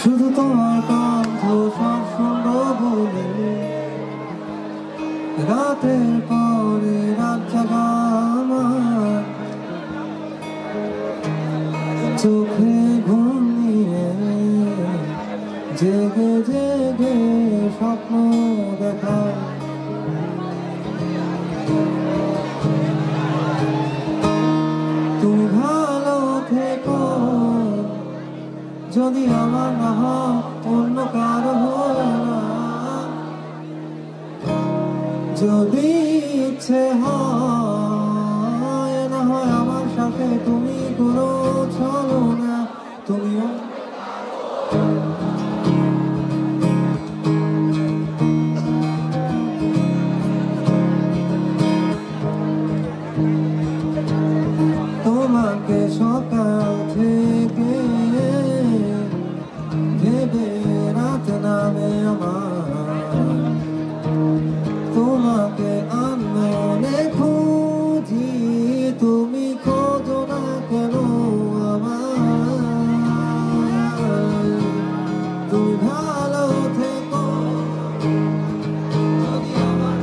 শুধু তোমার কণ্ঠ সব শুনবো বলে রাতের পরে রাত জাগা আমার চোখে ঘুম নিয়ে জেগে জেগে স্বপ্ন দেখা তুমি ভালো থেকো যদি আমার না হয় অন্য কারো হয় না যদি ইচ্ছে হয় না হয় আমার সাথে তুমি করো চলো না তুমিও তোমাকে সকাল থেকে ভেবে রাত নামে আমার তোমাকে আনমনে খুঁজি তুমি খোঁজো না কেন আমার তুমি ভালো থেকো যদি আমার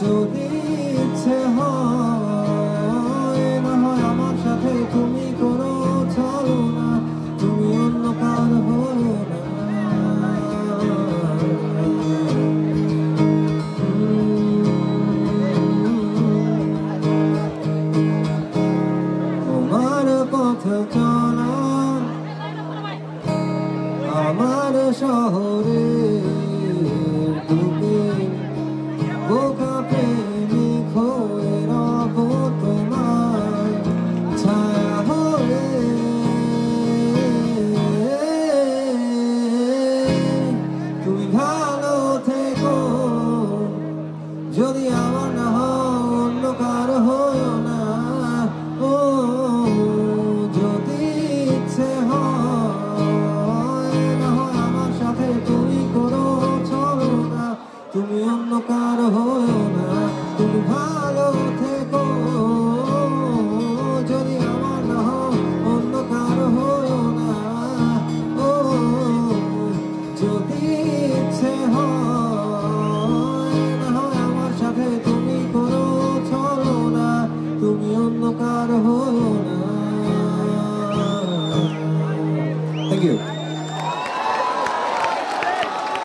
যদি ইচ্ছে হয় না হয় আমার সাথে তুমি করো চলো না তুমি অন্য কার হলো না তোমার পথ চলা আমার শহরে বোকা প্রেমিক হয়ে রব তোমার ছায়া হয়ে তুমি ভালো থেকো যদি আমার না হয় অন্য কারো হয়ো না ও যদি ইচ্ছে হয় না হয় আমার সাথে তুমি করো চলো না তুমি অন্য কারো হয়ো না তুমি